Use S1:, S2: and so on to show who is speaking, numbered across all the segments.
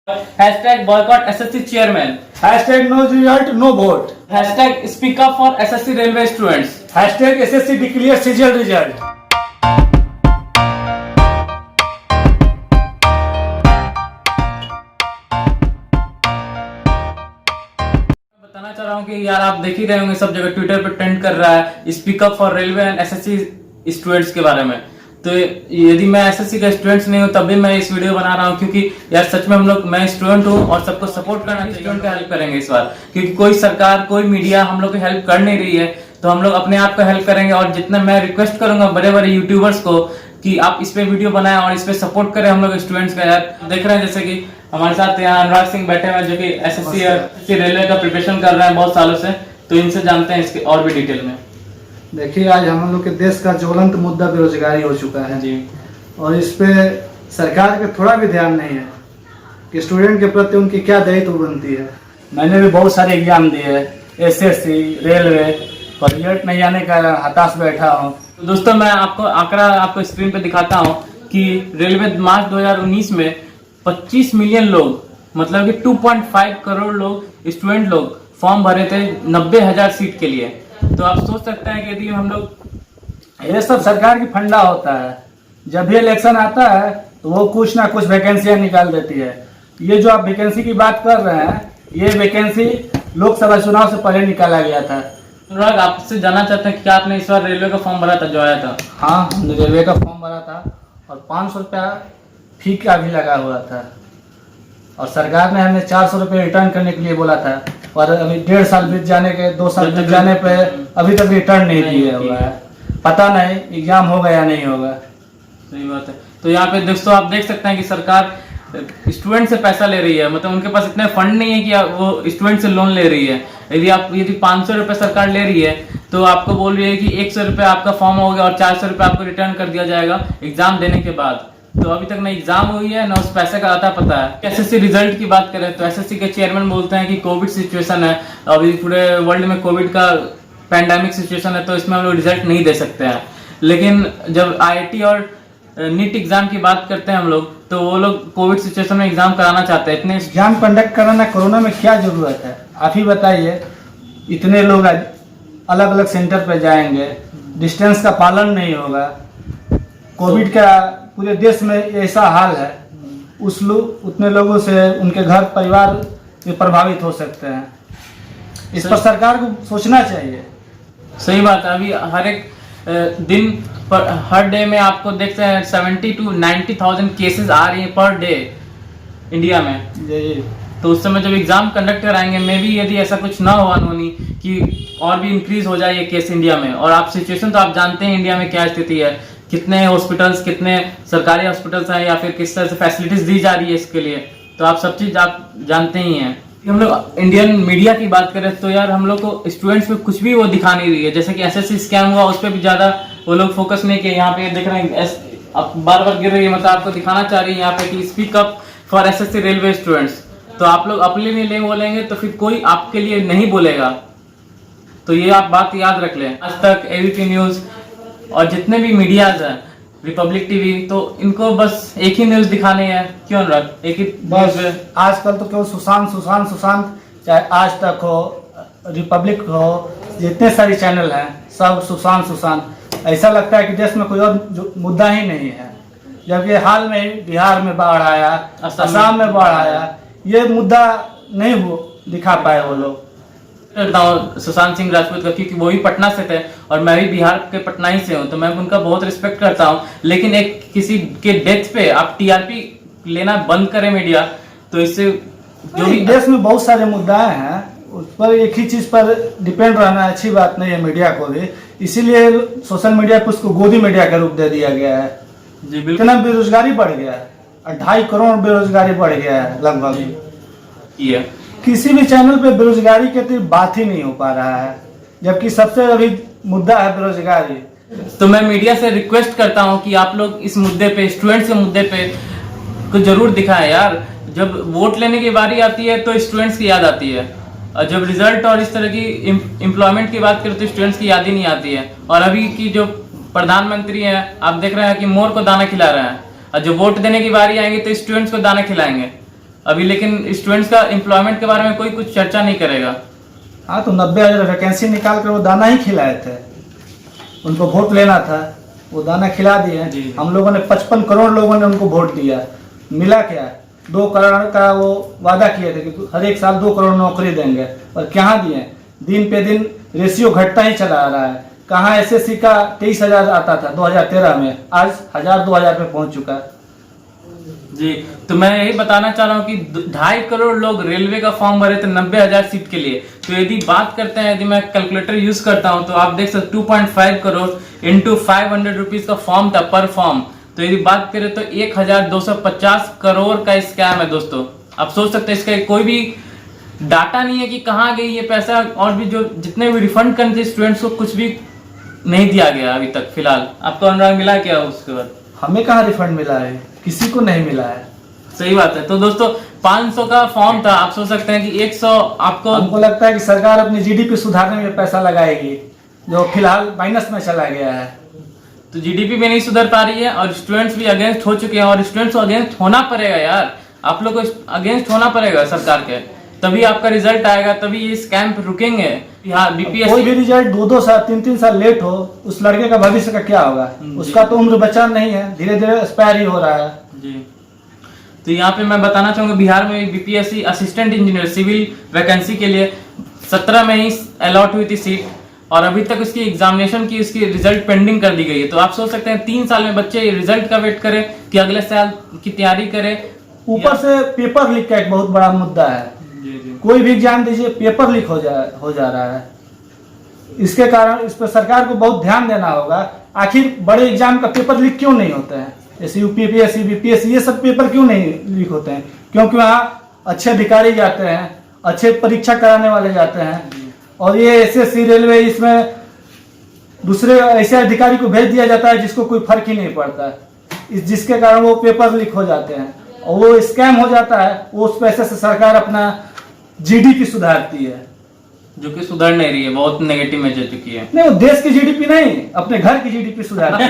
S1: Hashtag boycott SSC chairman.
S2: Hashtag no result, no vote.
S1: Hashtag speak up for SSC railway students.
S2: Hashtag SSC declare CGL result.
S1: बताना चाह रहा हूँ कि यार आप देख ही रहे होंगे सब जगह ट्विटर पे ट्रेंड कर रहा है speak up for railway and SSC students के बारे में। तो यदि मैं एसएससी का स्टूडेंट्स नहीं हूँ तब भी मैं इस वीडियो बना रहा हूँ क्योंकि यार सच में मैं स्टूडेंट हूँ और सबको सपोर्ट करना चाहिए। स्टूडेंट का हेल्प करेंगे इस बार क्योंकि कोई सरकार कोई मीडिया हम लोग की हेल्प कर नहीं रही है, तो हम लोग अपने आप का हेल्प करेंगे। और जितना मैं रिक्वेस्ट करूंगा बड़े बड़े यूट्यूबर्स को कि आप इस पे वीडियो बनाएं और इस पे सपोर्ट करें हम लोग स्टूडेंट्स का। यार देख रहे हैं जैसे कि हमारे साथ यहाँ अनुराग सिंह बैठे हुए हैं जो कि एसएससी रेलवे का प्रिपरेशन कर रहे हैं बहुत सालों से, तो इनसे जानते हैं इसके और भी डिटेल में।
S2: देखिए, आज हम लोग के देश का ज्वलंत मुद्दा बेरोजगारी हो चुका है
S1: जी,
S2: और इस पे सरकार के थोड़ा भी ध्यान नहीं है कि स्टूडेंट के प्रति उनकी क्या दायित्व बनती है। मैंने भी बहुत सारे एग्जाम दिए, एसएससी, रेलवे, और रिजल्ट नहीं आने का हताश बैठा हूँ।
S1: तो दोस्तों मैं आपको आंकड़ा आपको स्क्रीन पे दिखाता हूँ कि रेलवे मार्च 2019 में 25 मिलियन लोग मतलब कि 2.5 करोड़ लोग स्टूडेंट लोग फॉर्म भरे थे 90,000 सीट के लिए। तो आप सोच सकते हैं कि यदि हम लोग,
S2: ये सब सरकार की फंडा होता है, जब भी इलेक्शन आता है तो वो कुछ ना कुछ वैकेंसियां निकाल देती है। ये जो आप वैकेंसी की बात कर रहे हैं, ये वैकेंसी लोकसभा चुनाव से पहले निकाला गया था।
S1: अनुराग आपसे जानना चाहते हैं कि क्या आपने इस बार रेलवे का फॉर्म भरा था जो आया था?
S2: हाँ, हमने रेलवे का फॉर्म भरा था और 500 रुपया फी का भी लगा हुआ था और सरकार ने हमें 400 रुपये रिटर्न करने के लिए बोला था और अभी 1.5 साल बीत जाने के 2 साल बीत जाने पे अभी तक रिटर्न नहीं दिया हुआ है। पता नहीं एग्जाम होगा या नहीं होगा।
S1: सही बात है। तो यहाँ पे दोस्तों आप देख सकते हैं कि सरकार स्टूडेंट से पैसा ले रही है, मतलब उनके पास इतने फंड नहीं है कि वो स्टूडेंट से लोन ले रही है। यदि 500 रुपये सरकार ले रही है तो आपको बोल रही है कि 100 रुपये आपका फॉर्म हो गया और 400 रुपये आपको रिटर्न कर दिया जाएगा एग्जाम देने के बाद। तो अभी तक ना एग्जाम हुई है ना उस पैसे का आता पता है। एसएससी रिजल्ट की बात करें तो एसएससी के चेयरमैन बोलते हैं कि कोविड सिचुएशन है, अभी पूरे वर्ल्ड में कोविड का पैंडेमिक सिचुएशन है, तो इसमें हम लोग रिजल्ट नहीं दे सकते हैं। लेकिन जब आईआईटी और नीट एग्जाम की बात करते हैं हम लोग, तो वो लोग कोविड सिचुएशन में एग्जाम कराना चाहते हैं। इतने
S2: एग्जाम कंडक्ट कराना कोरोना में क्या जरूरत है, आप ही बताइए। इतने लोग अलग अलग सेंटर पर जाएंगे, डिस्टेंस का पालन नहीं होगा, कोविड का पूरे देश में ऐसा हाल है, उतने लोगों से उनके घर परिवार भी प्रभावित हो सकते हैं। इस पर सरकार को सोचना चाहिए।
S1: सही बात है। अभी हर एक दिन पर हर डे में आपको देखते हैं 70 to 90,000 केसेस आ रही हैं पर डे इंडिया में। तो उस समय जब एग्जाम कंडक्ट कराएंगे मे भी यदि ऐसा कुछ ना हो अनहोनी कि और भी इंक्रीज हो जाए ये केस इंडिया में। और आप सिचुएशन तो आप जानते हैं इंडिया में क्या स्थिति है, कितने हॉस्पिटल्स, कितने सरकारी हॉस्पिटल्स हैं या फिर किस तरह से फैसिलिटीज दी जा रही है इसके लिए, तो आप सब चीज आप जानते ही हैं। हम लोग इंडियन मीडिया की बात करें तो यार हम लोग को स्टूडेंट्स पे कुछ भी वो दिखा नहीं रही है। जैसे कि एसएससी स्कैम हुआ उस पर भी ज्यादा वो लोग फोकस नहीं किए। यहाँ पे देख रहे हैं अब बार बार गिर रही है, मतलब आपको दिखाना चाह रही है यहाँ पे कि speak up for SSC railway students. तो आप लोग अपने लिए नहीं बोलेंगे तो फिर कोई आपके लिए नहीं बोलेगा। तो ये आप बात याद रख लें। आज तक एबीपी न्यूज और जितने भी मीडियाज हैं, रिपब्लिक टीवी, तो इनको बस एक ही न्यूज दिखाने हैं। क्यों अनुराग? एक ही
S2: बस आजकल तो केवल सुशांत सुशांत सुशांत, चाहे आज तक हो, रिपब्लिक हो, जितने सारे चैनल हैं सब सुशांत सुशांत। ऐसा लगता है कि देश में कोई और मुद्दा ही नहीं है। जबकि हाल में ही बिहार में बाढ़ आया, असम में बाढ़ आया, ये मुद्दा नहीं दिखा पाए वो लोग।
S1: सुशांत सिंह राजपूत का, क्योंकि वो भी पटना से थे और मैं भी बिहार के पटना ही से हूँ, तो मैं उनका बहुत रिस्पेक्ट करता हूँ। लेकिन एक किसी के डेथ पे आप टीआरपी लेना बंद करें मीडिया, तो इससे जो भी
S2: देश में बहुत सारे मुद्दाएं हैं उस पर एक ही चीज पर डिपेंड रहना अच्छी बात नहीं है मीडिया को भी। इसीलिए सोशल मीडिया को उसको गोदी मीडिया का रूप दे दिया गया है।
S1: जी बिल्कुल।
S2: इतना बेरोजगारी बढ़ गया है, 2.5 करोड़ बेरोजगारी बढ़ गया है लगभग। किसी भी चैनल पे बेरोजगारी के तो बात ही नहीं हो पा रहा है, जबकि सबसे अभी मुद्दा है बेरोजगारी।
S1: तो मैं मीडिया से रिक्वेस्ट करता हूं कि आप लोग इस मुद्दे पे, स्टूडेंट्स के मुद्दे पे कुछ जरूर दिखाएं यार। जब वोट लेने की बारी आती है तो स्टूडेंट्स की याद आती है, और जब रिजल्ट और इस तरह की एम्प्लॉयमेंट की बात करें तो स्टूडेंट्स की याद ही नहीं आती है। और अभी की जो प्रधानमंत्री हैं आप देख रहे हैं कि मोर को दाना खिला रहे हैं, और जब वोट देने की बारी आएंगे तो स्टूडेंट्स को दाना खिलाएंगे। अभी लेकिन स्टूडेंट्स का एम्प्लॉयमेंट के बारे में कोई कुछ चर्चा नहीं करेगा।
S2: हाँ, तो 90,000 वैकेंसी निकाल कर वो दाना ही खिलाए थे, उनको वोट लेना था, वो दाना खिला दिए।
S1: जी।
S2: हम लोगों ने 55 करोड़ लोगों ने उनको वोट दिया, मिला क्या? 2 करोड़ का वो वादा किए थे कि हर एक साल 2 करोड़ नौकरी देंगे, और कहाँ दिए? दिन पे दिन रेशियो घटता ही चला आ रहा है। कहाँ एसएससी का 23,000 आता था 2013 में, आज 1,000-2,000 पे पहुंच चुका है।
S1: जी, तो मैं यही बताना चाह रहा हूँ कि 2.5 करोड़ लोग रेलवे का फॉर्म भरे थे 90,000 सीट के लिए। तो यदि बात करते हैं, यदि मैं कैलकुलेटर यूज करता हूँ तो आप देख सकते 2.5 करोड़ इंटू 500 रुपीज का फॉर्म था पर फॉर्म। तो यदि बात करें तो 1,250 करोड़ का स्कैम है दोस्तों। आप सोच सकते हैं, इसका कोई भी डाटा नहीं है कि कहाँ गई ये पैसा, और भी जो जितने भी रिफंड करने थे स्टूडेंट्स को कुछ भी नहीं दिया गया अभी तक फिलहाल। आपको अनुराग मिला क्या उसके बाद?
S2: हमें कहाँ रिफंड मिला है? किसी को नहीं मिला है।
S1: सही बात है। तो दोस्तों 500 का फॉर्म था, आप सोच सकते हैं कि 100 आपको।
S2: हमको लगता है कि सरकार अपनी जीडीपी सुधारने में पैसा लगाएगी, जो फिलहाल माइनस में चला गया है।
S1: तो जीडीपी भी नहीं सुधर पा रही है और स्टूडेंट्स भी अगेंस्ट हो चुके हैं, और स्टूडेंट्स को अगेंस्ट होना पड़ेगा यार। आप लोग को अगेंस्ट होना पड़ेगा सरकार के, तभी आपका रिजल्ट आएगा, तभी ये स्कैम रुकेंगे। यहाँ
S2: कोई
S1: बीपीएससी
S2: भी रिजल्ट 2-2 साल 3-3 साल लेट हो, उस लड़के का भविष्य का क्या होगा? उसका तो उम्र बचा नहीं है, धीरे धीरे एक्सपायर ही हो रहा है।
S1: जी। तो यहाँ पे मैं बताना चाहूंगा, बिहार में BPSC assistant engineer civil vacancy के लिए 17 में ही अलॉट हुई थी सीट, और अभी तक उसकी एग्जामिनेशन की उसकी रिजल्ट पेंडिंग कर दी गई है। तो आप सोच सकते हैं 3 साल में बच्चे रिजल्ट का वेट करें कि अगले साल की तैयारी करें।
S2: ऊपर से पेपर लीक का एक बहुत बड़ा मुद्दा है।
S1: जी।
S2: कोई भी एग्जाम दीजिए, पेपर लीक हो जा रहा है। इसके कारण इस पर सरकार को बहुत ध्यान देना होगा। आखिर बड़े एग्जाम का पेपर लीक क्यों नहीं होते हैं? जैसे यूपीपीएससी, बीपीएससी, ये सब पेपर क्यों नहीं लीक होते हैं? क्योंकि वहाँ अच्छे अधिकारी जाते हैं, अच्छे परीक्षा कराने वाले जाते हैं, और ये एसएससी, रेलवे, इसमें दूसरे ऐसे अधिकारी को भेज दिया जाता है जिसको कोई फर्क ही नहीं पड़ता, जिसके कारण वो पेपर लीक हो जाते हैं और वो स्कैम हो जाता है। वो उस पैसे से सरकार अपना जीडीपी सुधारती है,
S1: जो कि सुधर नहीं रही है, बहुत नेगेटिव में जा चुकी है।
S2: नहीं, वो देश की जीडीपी नहीं, अपने घर की जीडीपी सुधारती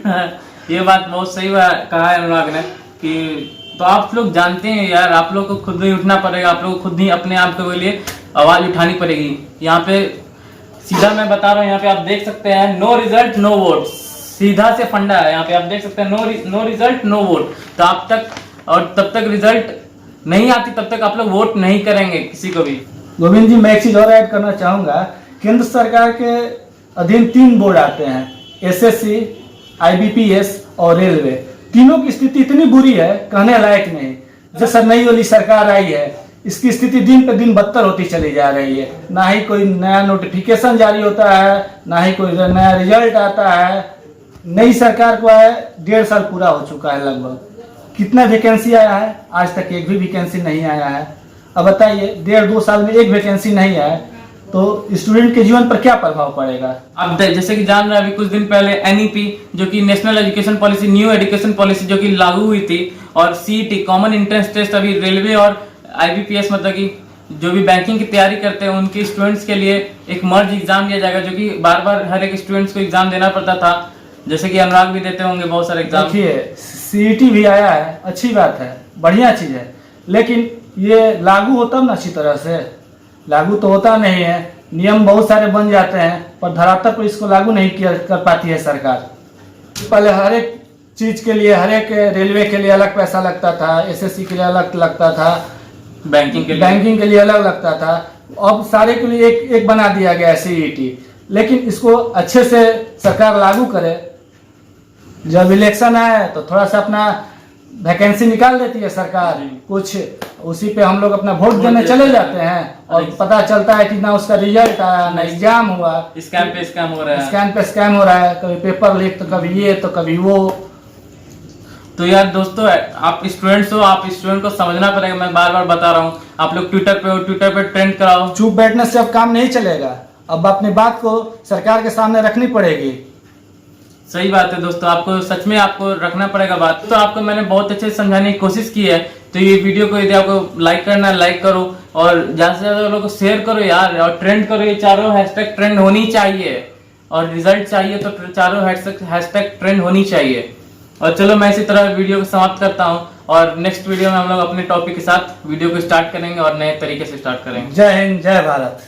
S2: है।
S1: ये बात बहुत सही कहा है अनुराग ने कि तो आप लोग जानते हैं यार, आप लोग को खुद ही उठना पड़ेगा, आप लोग को खुद ही अपने आप के लिए आवाज उठानी पड़ेगी। यहाँ पे सीधा मैं बता रहा हूँ, यहाँ पे आप देख सकते हैं नो रिजल्ट नो वोट, सीधा से फंडा है। यहाँ पे आप देख सकते हैं नो रिजल्ट नो वोट। तो आप तक और तब तक रिजल्ट नहीं आती तब तक आप लोग वोट नहीं करेंगे किसी को भी।
S2: गोविंद जी, मैं एक चीज और ऐड करना चाहूंगा। केंद्र सरकार के अधीन 3 बोर्ड आते हैं, एसएससी, आईबीपीएस और रेलवे। तीनों की स्थिति इतनी बुरी है, कहने लायक नहीं। जैसे नई वाली सरकार आई है, इसकी स्थिति दिन पे दिन बदतर होती चली जा रही है। ना ही कोई नया नोटिफिकेशन जारी होता है, ना ही कोई नया रिजल्ट आता है। नई सरकार को आए 1.5 साल पूरा हो चुका है लगभग। कितना वैकेंसी आया है? आज तक एक भी वैकेंसी नहीं आया है। अब बताइए, 1.5-2 साल में एक वैकेंसी नहीं आया तो स्टूडेंट के जीवन पर क्या प्रभाव पड़ेगा?
S1: अब जैसे कि जान रहे हैं, अभी कुछ दिन पहले एनईपी जो कि national education policy, new education policy जो कि लागू हुई थी, और सीईटी कॉमन एंट्रेंस टेस्ट अभी रेलवे और आईबीपीएस मतलब कि जो भी बैंकिंग की तैयारी करते हैं उनके स्टूडेंट्स के लिए एक मर्ज एग्जाम दिया जाएगा, जो कि बार बार हर एक स्टूडेंट्स को एग्जाम देना पड़ता था, जैसे कि अनुराग भी देते होंगे बहुत सारे एग्जाम।
S2: देखिए, सीईटी भी आया है, अच्छी बात है, बढ़िया चीज है, लेकिन ये लागू होता ना अच्छी तरह से। लागू तो होता नहीं है, नियम बहुत सारे बन जाते हैं पर धरातल पर इसको लागू नहीं कर पाती है सरकार। पहले हर एक चीज के लिए, हर एक रेलवे के लिए अलग पैसा लगता था, एसएससी के लिए अलग लगता था, बैंकिंग के लिए अलग लगता था। अब सारे के लिए एक बना दिया गया है सीईटी। लेकिन इसको अच्छे से सरकार लागू करे। जब इलेक्शन आए तो थोड़ा सा अपना वैकेंसी निकाल देती है सरकार, कुछ उसी पे हम लोग अपना वोट देने चले जाते हैं और पता चलता है कि ना उसका रिजल्ट आया, ना एग्जाम हुआ,
S1: स्कैम पे स्कैम हो रहा है,
S2: स्कैम पे स्कैम हो रहा है, कभी पेपर लीक तो कभी ये तो कभी वो।
S1: तो यार दोस्तों, आप स्टूडेंट्स हो, आप स्टूडेंट को समझना पड़ेगा। मैं बार बार बता रहा हूँ, आप लोग ट्विटर पे ट्रेंड कराओ।
S2: चुप बैठने से अब काम नहीं चलेगा, अब अपनी बात को सरकार के सामने रखनी पड़ेगी।
S1: सही बात है दोस्तों, आपको सच में आपको रखना पड़ेगा बात। तो आपको मैंने बहुत अच्छे से समझाने की कोशिश की है। तो ये वीडियो को यदि आपको लाइक करना है लाइक करो, और ज्यादा से ज्यादा लोगों को शेयर करो यार, और ट्रेंड करो। ये चारों हैशटैग ट्रेंड होनी चाहिए, और रिजल्ट चाहिए तो चारों हैशटैग ट्रेंड होनी चाहिए। और चलो मैं इसी तरह वीडियो को समाप्त करता हूँ। और नेक्स्ट वीडियो में हम लोग अपने टॉपिक के साथ वीडियो को स्टार्ट करेंगे और नए तरीके से स्टार्ट करेंगे।
S2: जय हिंद, जय भारत।